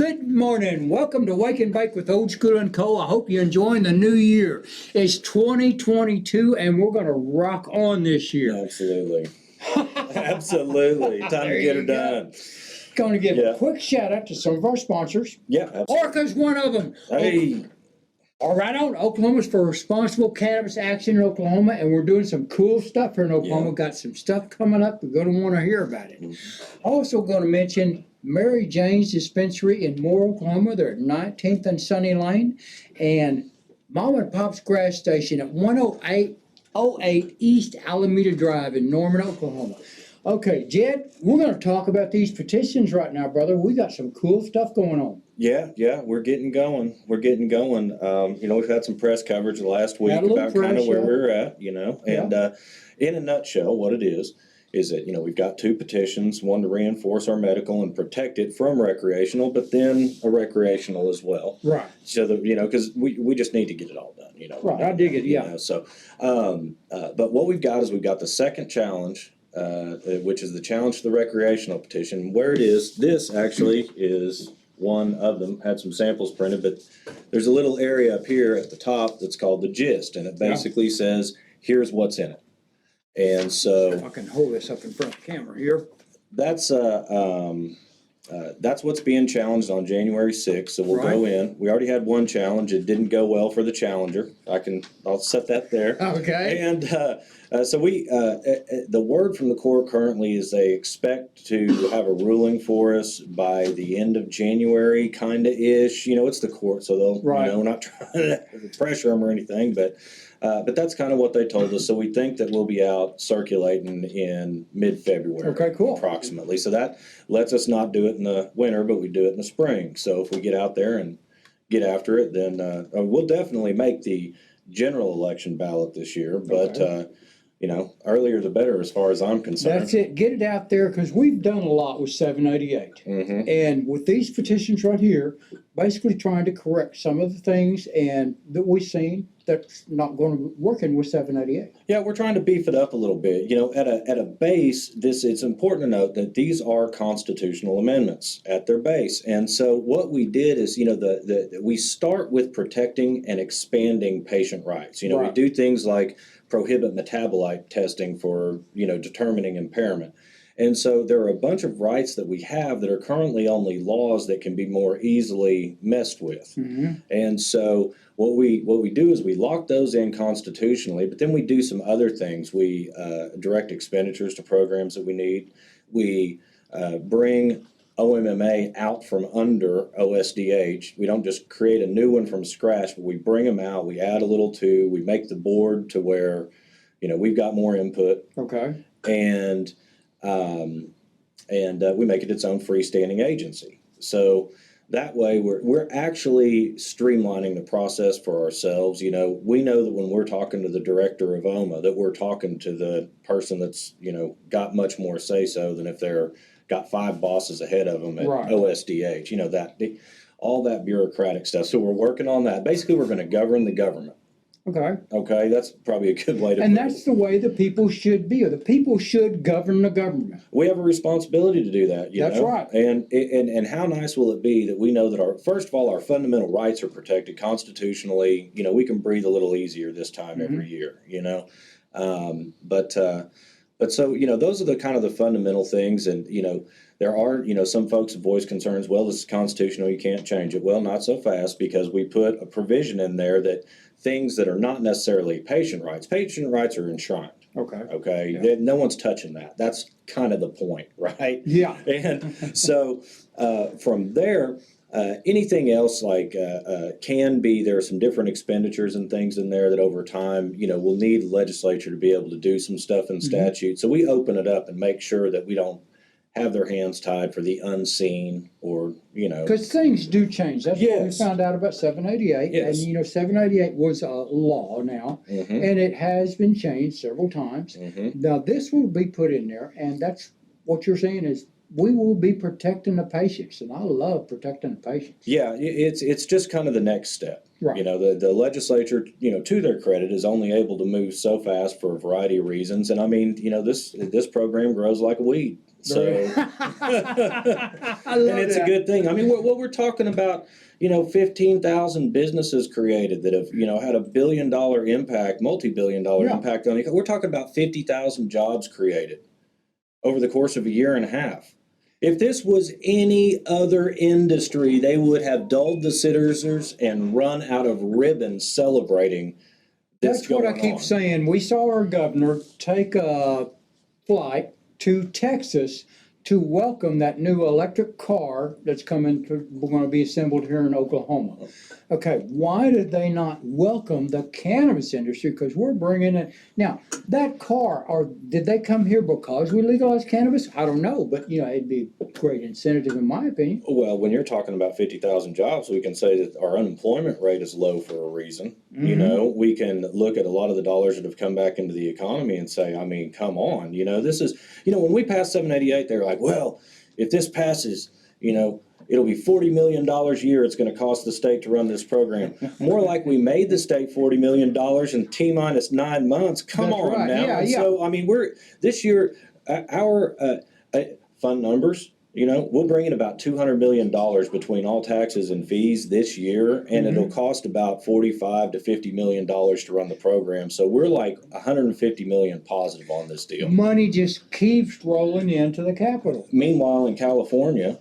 Good morning. Welcome to Wake and Bake with Old School and Co. I hope you're enjoying the new year. It's 2022 and we're going to rock on this year. Absolutely. Absolutely. Time to get her done. Going to give a quick shout out to some of our sponsors. Yeah, absolutely. ORCA's one of them. Hey. All right, on Oklahoma's for responsible cannabis action in Oklahoma, and we're doing some cool stuff here in Oklahoma. Yeah. Got some stuff coming up. We're going to want to hear about it. Also going to mention Mary Jane's Dispensary in Moore, Oklahoma. They're at 19th and Sunny Lane. And Mom and Pop's Grass Station at 10808 East Alameda Drive in Norman, Oklahoma. Okay, Jed, we're going to talk about these petitions right now, brother. We got some cool stuff going on. Yeah, we're getting going. We've had some press coverage last week about kind of where we're at, and in a nutshell, what it is that, we've got two petitions, one to reinforce our medical and protect it from recreational, but then a recreational as well. Right. So that, because we just need to get it all done, Right, I dig it, yeah. But what we've got is we've got the second challenge, which is the challenge to the recreational petition. Where it is, this actually is one of them. Had some samples printed, but there's a little area up here at the top that's called the gist, and it basically says, here's what's in it. And so I can hold this up in front of the camera here. that's what's being challenged on January 6th. So we'll go in. We already had one challenge. It didn't go well for the challenger. I'll set that there. Okay. And so the word from the court currently is they expect to have a ruling for us by the end of January, kind of ish. It's the court, so they'll, we're not trying to pressure them or anything, but that's kind of what they told us. So we think that we'll be out circulating in mid-February. Okay, cool. Approximately. So that lets us not do it in the winter, but we do it in the spring. So if we get out there and get after it, then we'll definitely make the general election ballot this year. But, earlier the better as far as I'm concerned. That's it. Get it out there because we've done a lot with 788. Mm-hmm. And with these petitions right here, basically trying to correct some of the things and that we've seen that's not going to be working with 788. Yeah, we're trying to beef it up a little bit. At a base, it's important to note that these are constitutional amendments at their base. And so what we did is, we start with protecting and expanding patient rights. Right. We do things like prohibit metabolite testing for, determining impairment. And so there are a bunch of rights that we have that are currently only laws that can be more easily messed with. Mm-hmm. And so what we do is we lock those in constitutionally, but then we do some other things. We direct expenditures to programs that we need. We bring OMMA out from under OSDH. We don't just create a new one from scratch, but we bring them out. We add a little to. We make the board to where, we've got more input. Okay. And we make it its own freestanding agency. So that way we're actually streamlining the process for ourselves. We know that when we're talking to the director of OMA, that we're talking to the person that's, got much more say-so than if they're got 5 bosses ahead of them at OSDH, all that bureaucratic stuff. So we're working on that. Basically, we're going to govern the government. Okay, that's probably a good way to put it. And that's the way the people should be. Or the people should govern the government. We have a responsibility to do that. That's right. And how nice will it be that we know that first of all, our fundamental rights are protected constitutionally. We can breathe a little easier this time every year. But so, those are the kind of the fundamental things. And, there are, some folks have voiced concerns, well, this is constitutional, you can't change it. Well, not so fast, because we put a provision in there that things that are not necessarily patient rights are enshrined. Okay. Yeah. No one's touching that. That's kind of the point, right? Yeah. And so from there, anything else like there are some different expenditures and things in there that over time, we'll need the legislature to be able to do some stuff in statute. So we open it up and make sure that we don't have their hands tied for the unseen or, Because things do change. That's what we found out about 788. Yes. And, 788 was a law now, and it has been changed several times. Now, this will be put in there, and that's what you're saying is we will be protecting the patients, and I love protecting the patients. Yeah, it's just kind of the next step. Right. The legislature, to their credit, is only able to move so fast for a variety of reasons. And I mean, this program grows like a weed. So, I and love it's that. a good thing. I mean, what we're talking about, 15,000 businesses created that have, had $1 billion impact, multi-billion-dollar Yeah. impact on it. We're talking about 50,000 jobs created over the course of a year and a half. If this was any other industry, they would have dulled the citizens and run out of ribbons celebrating this. That's what I going keep on. saying. We saw our governor take a flight to Texas to welcome that new electric car that's going to be assembled here in Oklahoma. Okay, why did they not welcome the cannabis industry? Because we're bringing it now. That car, or did they come here because we legalized cannabis? I don't know, but it'd be a great incentive in my opinion. Well, when you're talking about 50,000 jobs, we can say that our unemployment rate is low for a reason. We can look at a lot of the dollars that have come back into the economy and say, I mean, come on, this is, when we passed 788, they're like, well, if this passes, it'll be $40 million a year it's going to cost the state to run this program. More like we made the state $40 million in T-minus 9 months. Come That's on right. now. Yeah, And yeah. so, I mean, this year, our fund numbers, we'll bring in about $200 million between all taxes and fees this year, and it'll cost about $45 to $50 million to run the program. So we're like $150 million positive on this deal. Money just keeps rolling into the Capitol. Meanwhile, in California,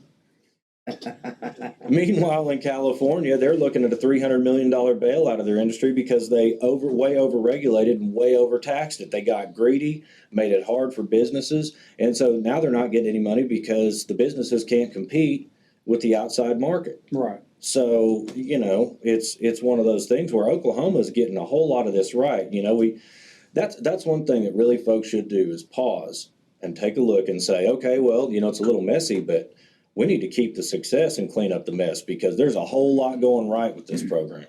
they're looking at a $300 million bailout of their industry because they way over-regulated and way overtaxed it. They got greedy, made it hard for businesses, and so now they're not getting any money because the businesses can't compete with the outside market. Right. So, it's one of those things where Oklahoma is getting a whole lot of this right. That's one thing that really folks should do is pause and take a look and say, okay, well, it's a little messy, but we need to keep the success and clean up the mess because there's a whole lot going right with this program.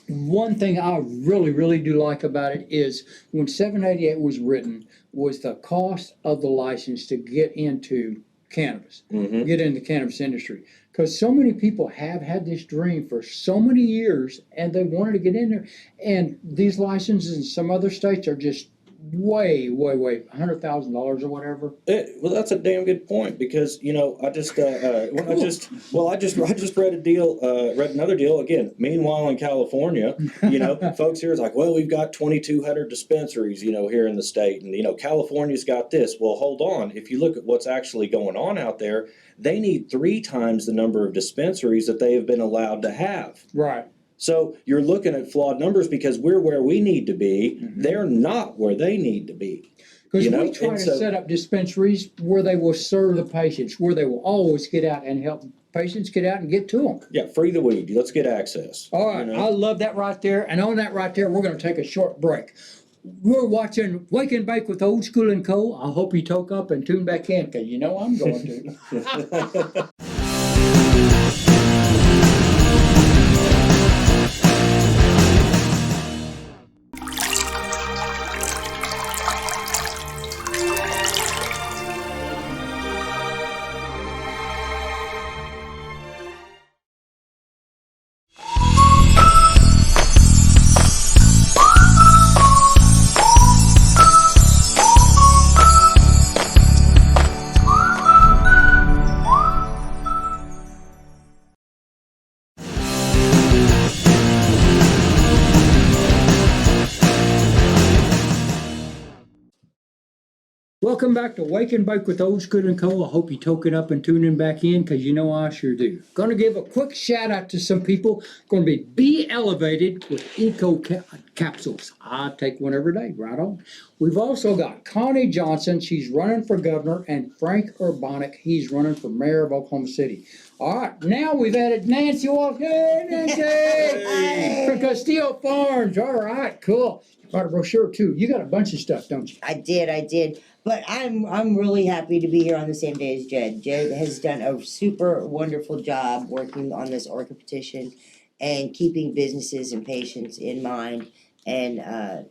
One thing I really, really do like about it is when 788 was written was the cost of the license to get into cannabis, get into the cannabis industry. Because so many people have had this dream for so many years and they wanted to get in there. And these licenses in some other states are just way $100,000 or whatever. Well, that's a damn good point because I just read another deal again. Meanwhile, in California, folks here is like, well, we've got 2,200 dispensaries, here in the state, and California's got this. Well, hold on. If you look at what's actually going on out there, they need 3 times the number of dispensaries that they have been allowed to have. Right. So you're looking at flawed numbers because we're where we need to be. They're not where they need to be. Because we try to set up dispensaries where they will serve the patients, where they will always get out and help patients get out and get to them. Yeah, free the weed. Let's get access. All right, I love that right there. And on that right there, we're going to take a short break. We're watching Wake and Bake with Old School and Co. I hope you toke up and tune back in because I'm going to. Welcome back to Wake and Bake with Old School and Co. I hope you toke it up and tune in back in because I sure do. Going to give a quick shout out to some people. Going to be elevated with eco capsules. I take one every day, right on. We've also got Connie Johnson. She's running for governor, and Frank Urbanic. He's running for mayor of Oklahoma City. All right, now we've added Nancy Walker. Hey, Nancy! From Castillo Farms. All right, cool. Got a brochure too. You got a bunch of stuff, don't you? I did. But I'm really happy to be here on the same day as Jed. Jed has done a super wonderful job working on this ORCA petition and keeping businesses and patients in mind. And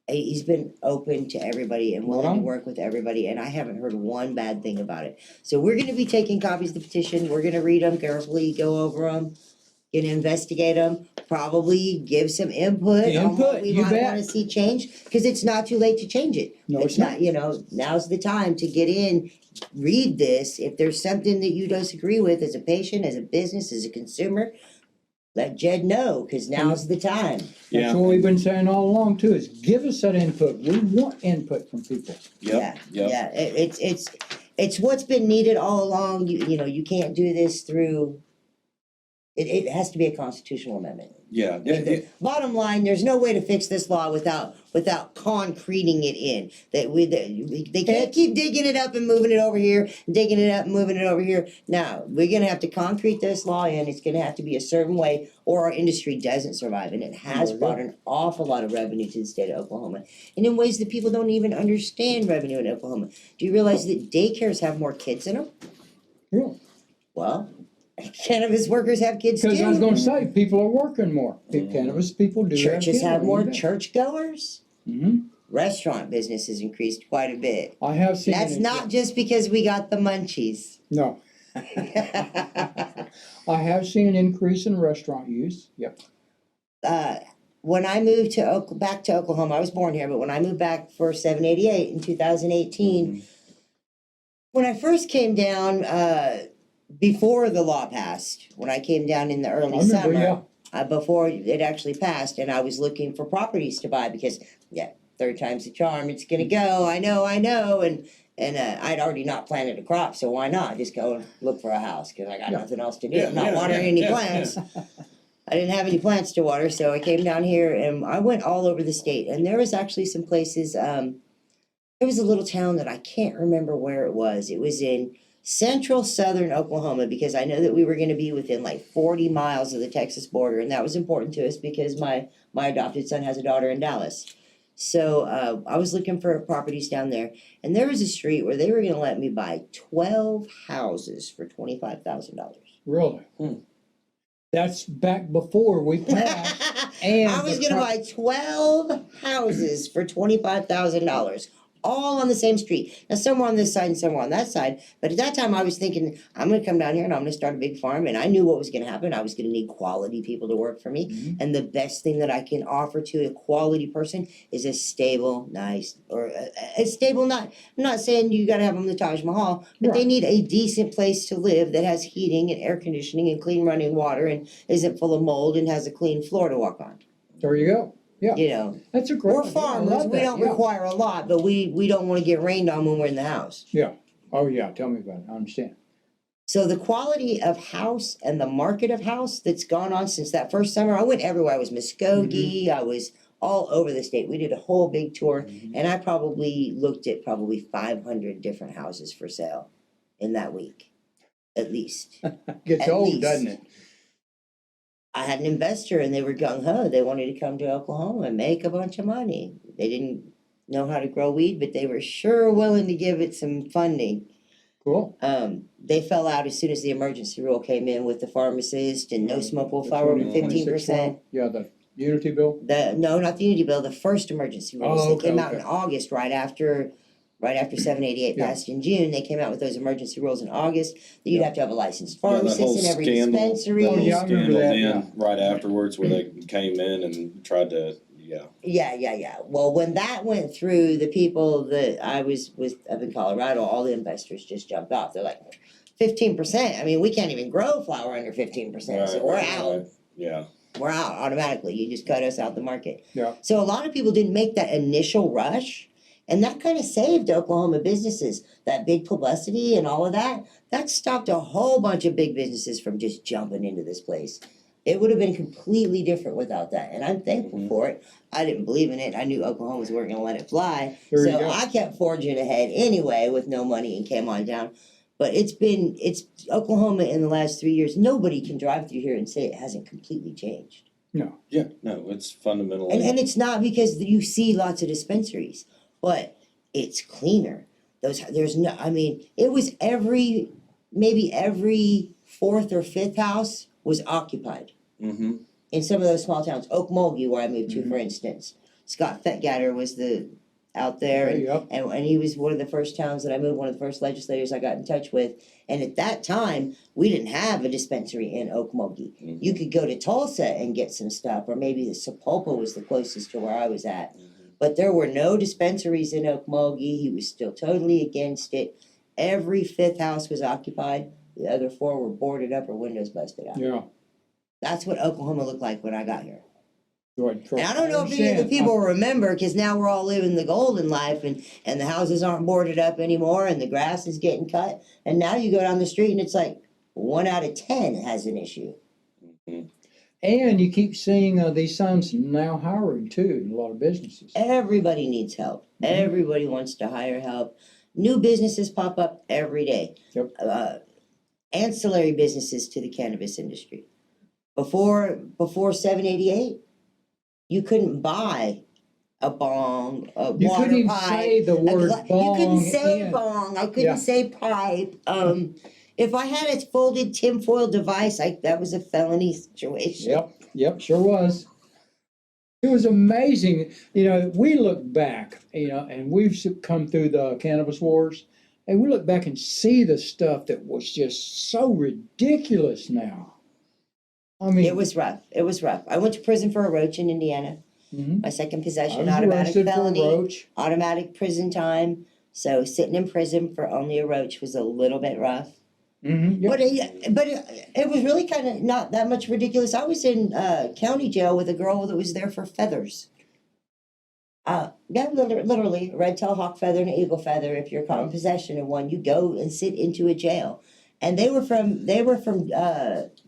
he's been open to everybody and willing to work with everybody. And I haven't heard one bad thing about it. So we're going to be taking copies of the petition. We're going to read them carefully, go over them, going to investigate them, probably give some input on what we might want to see change, because it's not too late to change it. No, it's not. Now's the time to get in, read this, if there's something that you disagree with as a patient, as a business, as a consumer, let Jed know, because now's the time. Yeah. That's what we've been saying all along too, is give us that input. We want input from people. Yep. Yeah, it's what's been needed all along. You know, you can't do this through, it has to be a constitutional amendment. Yeah. The bottom line, there's no way to fix this law without concreting it in. They can't keep digging it up and moving it over here, digging it up and moving it over here. Now, we're gonna have to concrete this law in. It's gonna have to be a certain way, or our industry doesn't survive. And it has brought an awful lot of revenue to the state of Oklahoma, and in ways that people don't even understand revenue in Oklahoma. Do you realize that daycares have more kids in them? Yeah. Well, cannabis workers have kids too. Because I was gonna say, people are working more. Cannabis people do have Churches kids. have more churchgoers. Mm-hmm. Restaurant business has increased quite a bit. I have seen. That's not just because we got the munchies. No. I have seen an increase in restaurant use. Yep. When I moved back to Oklahoma, I was born here, but when I moved back for 788 in 2018, when I first came down, before the law passed, when I came down in the early summer, before it actually passed, and I was looking for properties to buy because, third time's the charm, it's gonna go, I know, and I'd already not planted a crop, so why not just go and look for a house, because I got nothing else to do, I'm not watering any plants. I didn't have any plants to water, so I came down here and I went all over the state, and there was actually some places, there was a little town that I can't remember where it was in central southern Oklahoma, because I know that we were gonna be within like 40 miles of the Texas border, and that was important to us because my adopted son has a daughter in Dallas. So I was looking for properties down there, and there was a street where they were gonna let me buy 12 houses for $25,000. Really? That's back before we passed. And I was gonna buy 12 houses for $25,000. All on the same street. Now, some were on this side and some were on that side. But at that time, I was thinking, I'm going to come down here and I'm going to start a big farm. And I knew what was going to happen. I was going to need quality people to work for me. Mm-hmm. And the best thing that I can offer to a quality person is a stable, nice, or a stable, I'm not saying you got to have them the Taj Mahal, but they need a decent place to live that has heating and air conditioning and clean running water and isn't full of mold and has a clean floor to walk on. There you go. Yeah. You know, that's a great. we're farmers. We don't require a lot, but we don't want to get rained on when we're in the house. Yeah. Oh yeah. Tell me about it. I understand. So the quality of house and the market of house that's gone on since that first summer, I went everywhere. I was Muskogee. I was all over the state. We did a whole big tour, and I probably looked at 500 different houses for sale in that week, at least. Gets old, doesn't it? I had an investor and they were gung-ho. They wanted to come to Oklahoma and make a bunch of money. They didn't know how to grow weed, but they were sure willing to give it some funding. Cool. They fell out as soon as the emergency rule came in with the pharmacist and no smokable flower with 15%. Yeah, the Unity bill? No, not the Unity bill, the first emergency rules. Oh, They came out in August, right after 788 passed in June. They came out with those emergency rules in August. That you'd have to have a licensed pharmacist in every dispensary. That whole I remember scandal that, then, right afterwards, where they came in and tried to, Yeah. Well, when that went through, the people that I was with up in Colorado, all the investors just jumped off. They're like, 15%. I mean, we can't even grow flower under 15%. So we're out. Right. Yeah. We're out automatically. You just cut us out the market. Yeah. So a lot of people didn't make that initial rush. And that kind of saved Oklahoma businesses. That big publicity and all of that, that stopped a whole bunch of big businesses from just jumping into this place. It would have been completely different without that. And I'm thankful for it. I didn't believe in it. I knew Oklahoma was weren't going to let it fly. So I kept forging ahead anyway with no money and came on down. But it's Oklahoma in the last 3 years. Nobody can drive through here and say it hasn't completely changed. No. Yeah, no, it's fundamentally. And it's not because you see lots of dispensaries, but it's cleaner. It was maybe every fourth or fifth house was occupied. Mm-hmm. In some of those small towns. Okmulgee, where I moved to, for instance. Scott Fettgatter was out there, and he was one of the first towns that I moved, one of the first legislators I got in touch with. And at that time, we didn't have a dispensary in Okmulgee. Mm-hmm. You could go to Tulsa and get some stuff, or maybe the Sapulpa was the closest to where I was at. Mm-hmm. But there were no dispensaries in Okmulgee. He was still totally against it. every fifth house was occupied. The other 4 were boarded up or windows busted out. Yeah. That's what Oklahoma looked like when I got here. Good. And I don't know if any of the people remember, because now we're all living the golden life, and the houses aren't boarded up anymore, and the grass is getting cut. And now you go down the street and it's like 1 out of 10 has an issue. And you keep seeing these signs now hiring too in a lot of businesses. Everybody needs help. Everybody wants to hire help. New businesses pop up every day. Yep. Ancillary businesses to the cannabis industry. Before 788, you couldn't buy a bong, a You water couldn't even pipe. say the word bong. You couldn't say in. bong. I couldn't Yeah. say pipe. If I had a folded tinfoil device, that was a felony situation. Yep, sure was. It was amazing. We look back, and we've come through the cannabis wars, and we look back and see the stuff that was just so ridiculous now. I mean, It was rough. I went to prison for a roach in Indiana. Mhm. My second I possession, was automatic arrested for a felony, roach. automatic prison time. So sitting in prison for only a roach was a little bit rough. Mhm, yep. But it was really kind of not that much ridiculous. I was in county jail with a girl that was there for feathers. Literally, a red tail hawk feather and an eagle feather. If you're caught in possession of one, you go and sit into a jail. And they were from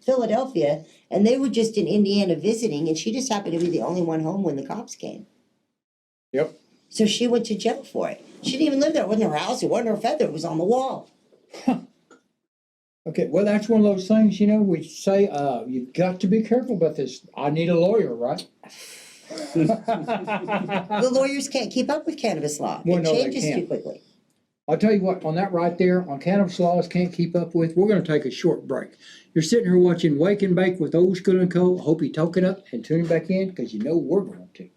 Philadelphia, and they were just in Indiana visiting, and she just happened to be the only one home when the cops came. Yep. So she went to jail for it. She didn't even live there. It wasn't her house. It wasn't her feather. It was on the wall. Okay, well, that's one of those things, we say, you've got to be careful about this. I need a lawyer, right? The lawyers can't keep up with cannabis law. Well, It no, they changes too can't. quickly. I'll tell you what, on that right there, on cannabis laws can't keep up with, we're going to take a short break. You're sitting here watching Wake and Bake with Old School and Co. Hope you toke it up and tune it back in, because we're going to.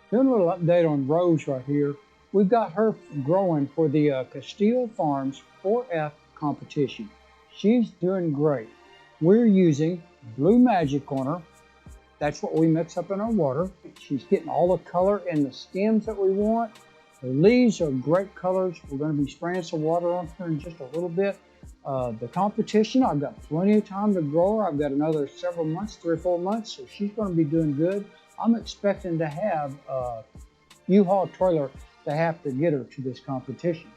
Doing a little update on Rose right here. We've got her growing for the Castile Farms 4F competition. She's doing great. We're using Blue Magic on her. That's what we mix up in our water. She's getting all the color in the stems that we want. The leaves are great colors. We're going to be spraying some water on her in just a little bit. The competition, I've got plenty of time to grow her. I've got another several months, 3 or 4 months, so she's going to be doing good. I'm expecting to have a U-Haul trailer to have to get her to this competition.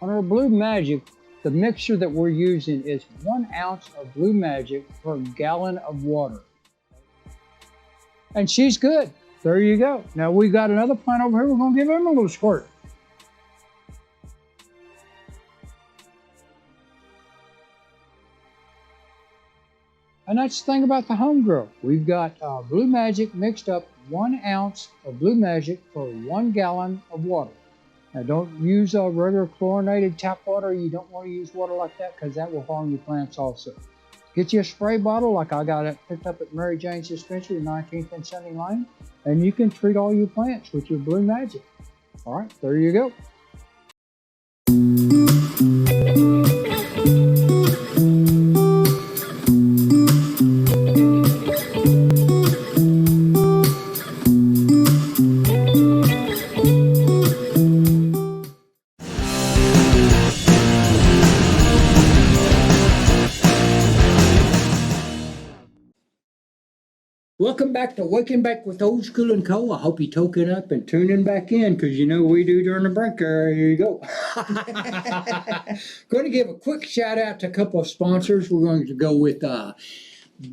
On our Blue Magic, the mixture that we're using is 1 ounce of Blue Magic per gallon of water. And she's good. There you go. Now we've got another plant over here. We're going to give him a little squirt. And that's the thing about the home grow. We've got Blue Magic mixed up 1 ounce of Blue Magic for 1 gallon of water. Now don't use regular chlorinated tap water. You don't want to use water like that, because that will harm your plants also. Get you a spray bottle like I got it picked up at Mary Jane's dispensary, 19th and Sunny Lane, and you can treat all your plants with your Blue Magic. All right, there you go. Welcome back to Waking Back with Old School and Co. I hope you token up and tuning back in, because we do during the break. There you go. Going to give a quick shout out to a couple of sponsors. We're going to go with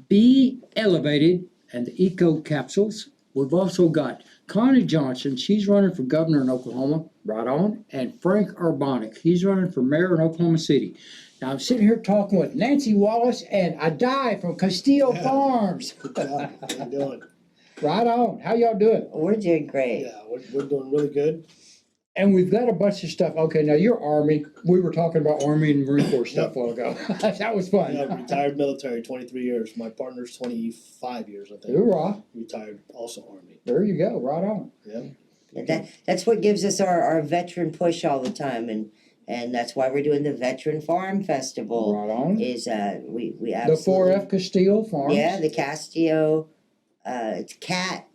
Be Elevated and the Eco Capsules. We've also got Connie Johnson. She's running for governor in Oklahoma. Right on. And Frank Urbanic. He's running for mayor in Oklahoma City. Now I'm sitting here talking with Nancy Wallace and Adai from Castile Farms. Good job. How you doing? Right on. How y'all doing? We're doing great. Yeah, we're doing really good. And we've got a bunch of stuff. Okay, now you're Army. We were talking about Army and Marine Corps stuff a while ago. That was fun. Yeah, retired military, 23 years. My partner's 25 years, I think. Hoorah. Retired, also Army. There you go. Right on. Yeah. That's what gives us our veteran push all the time. And And that's why we're doing the Veteran Farm Festival. Right on. Is we The absolutely 4F Castile Farms. yeah, the Castio, it's Cat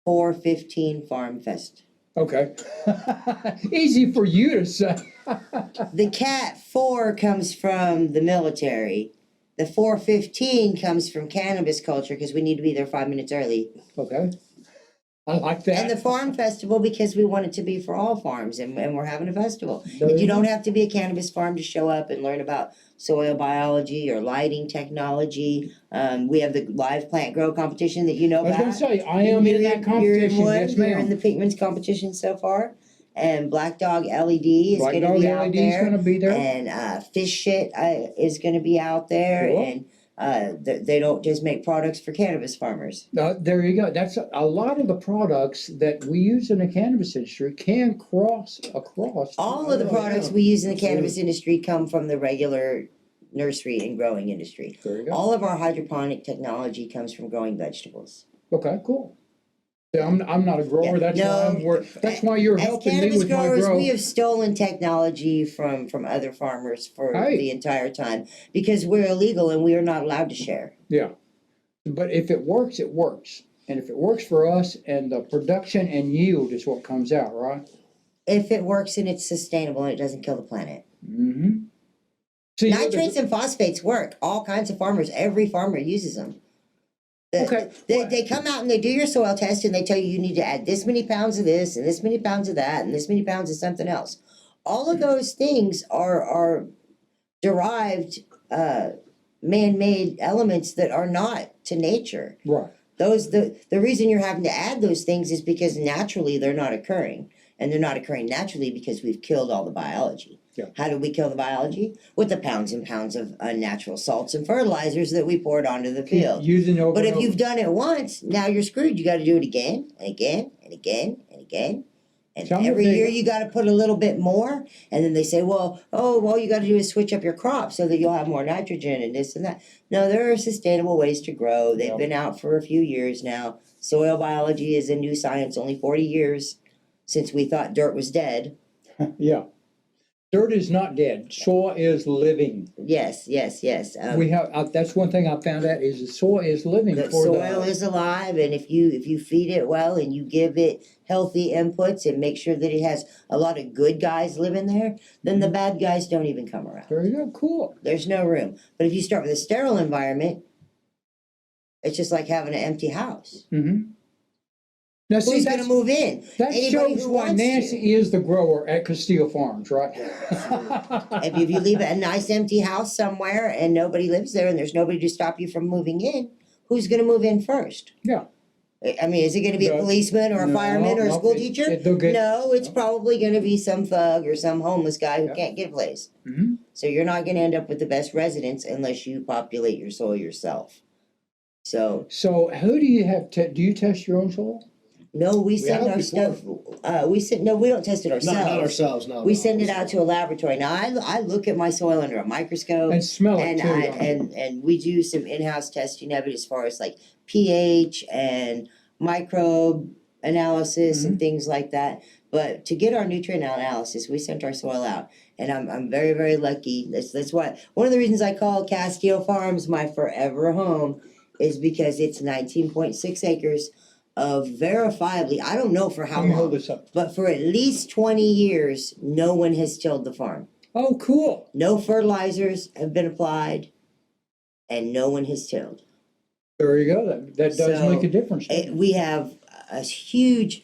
415 Farm Fest. Okay. Easy for you to say. The Cat 4 comes from the military. The 415 comes from cannabis culture because we need to be there 5 minutes early. Okay. I like that. And the farm festival because we want it to be for all farms and we're having a festival. There And you you go. don't have to be a cannabis farm to show up and learn about soil biology or lighting technology. We have the live plant grow competition that you know I was about. gonna say, I am in that competition, yes You're in ma'am. the Pigments competition so far. And Black Dog LED is Black gonna Dog be out LED is there. gonna be there. And Fish Shit is gonna be out there. Cool. And they don't just make products for cannabis farmers. There you go. That's a lot of the products that we use in the cannabis industry can cross across. All of the products we use in the cannabis industry come from the regular nursery and growing industry. There you go. All of our hydroponic technology comes from growing vegetables. Okay, cool. Yeah, I'm not a grower, Yeah, that's why you're As helping me cannabis with my growers, grow. we have stolen technology from other farmers for Hey. the entire time because we're illegal and we are not allowed to share. Yeah. But if it works, it works. And if it works for us and the production and yield is what comes out, right? If it works and it's sustainable and it doesn't kill the planet. Mm-hmm. See, Nitrates and phosphates work. All kinds of farmers, every farmer uses them. Okay. They come out and they do your soil test and they tell you need to add this many pounds of this and this many pounds of that and this many pounds of something else. All of those things are derived, man-made elements that are not to nature. Right. The reason you're having to add those things is because naturally they're not occurring. And they're not occurring naturally because we've killed all the biology. Yeah. How did we kill the biology? With the pounds and pounds of unnatural salts and fertilizers that we poured onto the field. Using over But and if over. you've done it once, now you're screwed. You got to do it again and again and again and again. And Tell me every if they- year you got to put a little bit more. And then they say, well, all you got to do is switch up your crop so that you'll have more nitrogen and this and that. No, there are sustainable ways to grow. They've Yep. been out for a few years now. Soil biology is a new science, only 40 years since we thought dirt was dead. Yeah. Dirt is not dead. Soil is living. Yes. We have, that's one thing I found out is the soil is living The for soil is alive, and if you feed it well and you give it healthy inputs and make sure that it has a lot of good guys living there, then the bad guys don't even come around. There you go, cool. There's no room. But if you start with a sterile environment, it's just like having an empty house. Mm-hmm. Now see, Who's going to move in? that Anybody shows who why wants to. Nancy is the grower at Castile Farms, right? If you leave a nice empty house somewhere and nobody lives there and there's nobody to stop you from moving in, who's going to move in first? Yeah. I mean, is it going to be a No, policeman or a no, fireman or a no, school teacher? they'll get- No, it's probably going to be some thug or some homeless guy who Yeah. can't get a place. Mhm. So you're not going to end up with the best residents unless you populate your soil yourself. So So who do you have, do you test your own soil? no, we send have our before. stuff. We don't test it ourselves. Not ourselves, no. We send it out to a laboratory. Now I look at my soil under a microscope. And smell it And too. and we do some in-house testing of it as far as like pH and microbe analysis Mm-hmm. and things like that. But to get our nutrient analysis, we sent our soil out, and I'm very, very lucky. That's why one of the reasons I call Castio Farms my forever home is because it's 19.6 acres of verifiably, I don't know for how Let me hold long, this up. but for at least 20 years, no one has tilled the farm. Oh, cool. No fertilizers have been applied, and no one has tilled. There you go. That does So, make a difference. doesn't it? We have a huge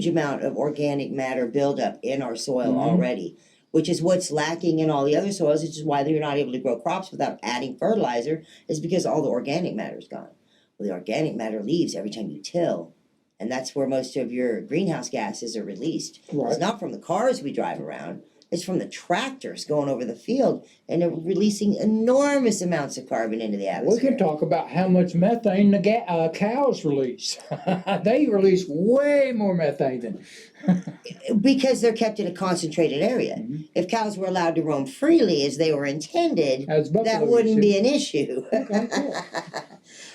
amount of organic matter buildup in our soil Mhm. already, which is what's lacking in all the other soils, which is why you're not able to grow crops without adding fertilizer, is because all the organic matter is gone. Well, the organic matter leaves every time you till, and that's where most of your greenhouse gases are released. Right. It's not from the cars we drive around. It's from the tractors going over the field, and they're releasing enormous amounts of carbon into the We atmosphere. can talk about how much methane the cows release. They release way more methane than. Because they're kept in a concentrated area. Mhm. If cows were allowed to roam freely as they were intended, As buffalo that wouldn't used be an issue. Okay, cool.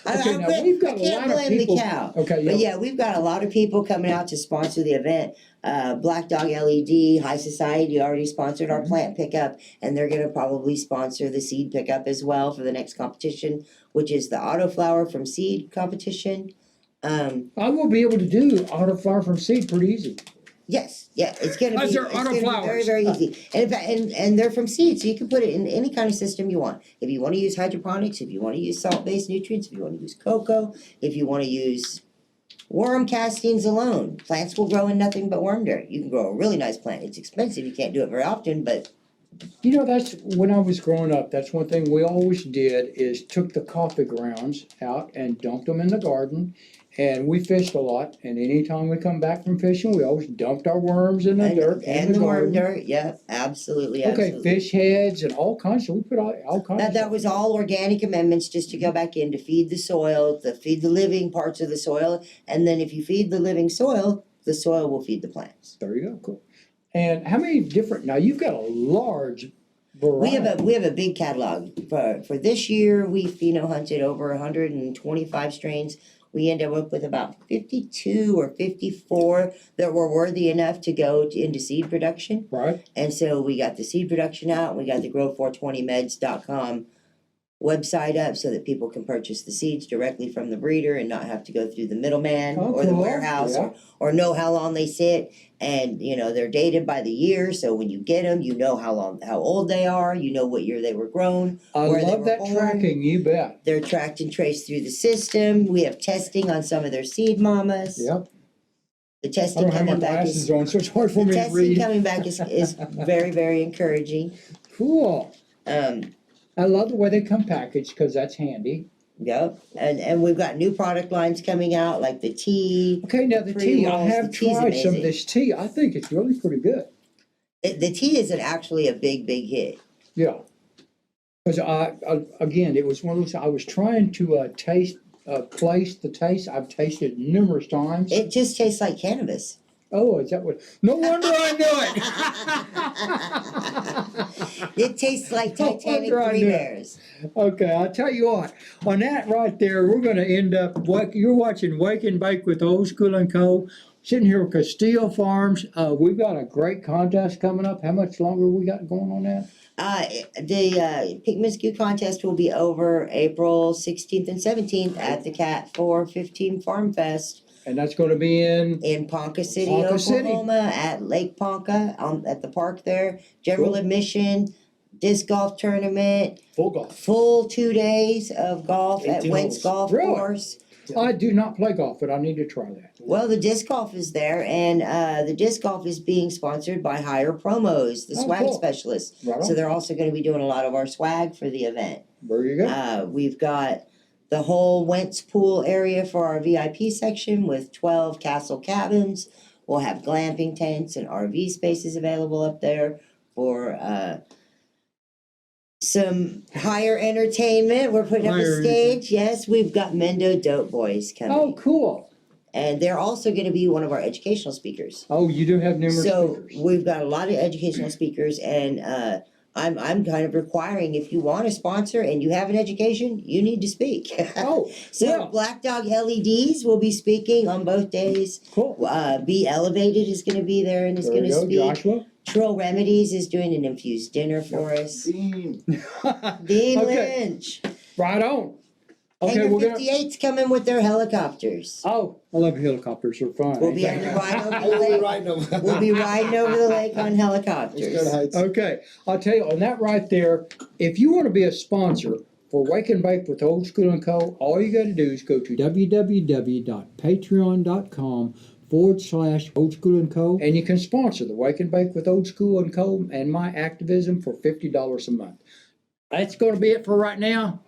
I Okay, now can't we've got a blame lot of people. the cow. Okay, But yeah. yeah, we've got a lot of people coming out to sponsor the event. Black Dog LED, High Society already sponsored our plant pickup, and they're gonna probably sponsor the seed pickup as well for the next competition, which is the autoflower from seed competition. I will be able to do autoflower from seed pretty easy. Yes, yeah, it's gonna be, Those are it's gonna be very, autoflowers. very easy. And in fact, and they're from seed, so you can put it in any kind of system you want. If you wanna use hydroponics, if you wanna use salt-based nutrients, if you wanna use cocoa, if you wanna use worm castings alone, plants will grow in nothing but worm dirt. You can grow a really nice plant. It's expensive, you can't do it very often, but You know, that's, when I was growing up, that's one thing we always did is took the coffee grounds out and dumped them in the garden. And we fished a lot, and anytime we come back from fishing, we always dumped our worms in the dirt in and the the worm garden. dirt, yeah, absolutely, Okay, absolutely. fish heads and all kinds, we put all kinds of. That was all organic amendments just to go back in to feed the soil, to feed the living parts of the soil. And then if you feed the living soil, the soil will feed the plants. There you go, cool. And how many different, now you've got a large variety. We have a big catalog. For this year, we've, hunted over 125 strains. We ended up with about 52 or 54 that were worthy enough to go into seed production. Right, And so we got the seed production out, we got the grow420meds.com website up so that people can purchase the seeds directly from the breeder and not have to go through the middleman Oh, or the cool. warehouse Yeah. or know how long they sit. And, they're dated by the year, so when you get them, you know how old they are, you know what year they were grown. I where they love were that born. tracking, you bet. They're tracked and traced through the system. We have testing on some of their seed mamas. Yep, The I testing don't have my coming back is glasses on, so it's hard for me to testing read. coming back is very, very encouraging. Cool, Um, I love the way they come packaged, cause that's handy. Yep, and we've got new product lines coming out, like the tea. Okay, now the tea, I pre-rolls, have the tea's tried some of amazing. this tea, I think it's really pretty good, The tea is actually a big, big hit. yeah. Cause again, it was one of those, I was trying to place the taste, I've tasted it numerous times. It just tastes like cannabis. Oh, is that what, no wonder I knew it. It tastes like No Titanic wonder I Three knew it. Bears. Okay, I'll tell you what, on that right there, we're gonna end up, you're watching Wake and Bake with Old School and Co. Sitting here with Castillo Farms, we've got a great contest coming up, how much longer we got going on that? The Pink Miscue contest will be over April 16th and 17th at the Cat 415 Farm Fest And that's gonna be in Ponca City, Ponca City. Oklahoma, at Lake Ponca, at the park there. General Cool. admission, disc golf tournament, Full golf. full 2 days of golf at 18 Wentz holes. Golf Really? Course. I do not play golf, but I need to try that. Well, the disc golf is there, and the disc golf is being sponsored by Higher Promos, the Oh, swag cool. specialists. Right So on, they're also going to be doing a lot of our swag for the event. there you go. We've got the whole Wentz pool area for our VIP section with 12 castle cabins. We'll have glamping tents and RV spaces available up there for some higher entertainment. We're putting up Higher a stage. Yes, we've got Mendo Dope Boys coming. Oh, cool. And they're also going to be one of our educational speakers. Oh, you do have numerous So speakers. we've got a lot of educational speakers, and I'm kind of requiring, if you want to sponsor and you have an education, you need to speak. Oh, So well, Black Dog LEDs will be speaking on both days. cool. Be Elevated is going to be there and is There going you to go, speak. Joshua. Trill Remedies is doing an infused dinner for us. Beam. Dean Okay. Lynch. Right on. Okay, Hangar we're gonna, 58's coming with their helicopters. oh, I love helicopters, they're fun. We'll be ain't they? riding over I the will be lake. riding them. We'll be riding over the lake on Let's go to helicopters. Heights. Okay, I'll tell you, on that right there, if you wanna be a sponsor for Wake and Bake with Old School and Co., all you gotta do is go to www.patreon.com/Old School and Co. and you can sponsor the Wake and Bake with Old School and Co. and my activism for $50 a month. That's gonna be it for right now.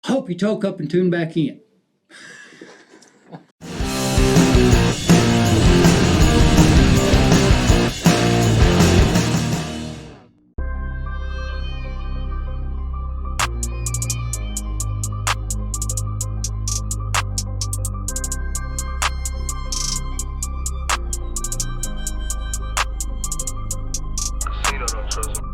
Hope you toke up and tune back in.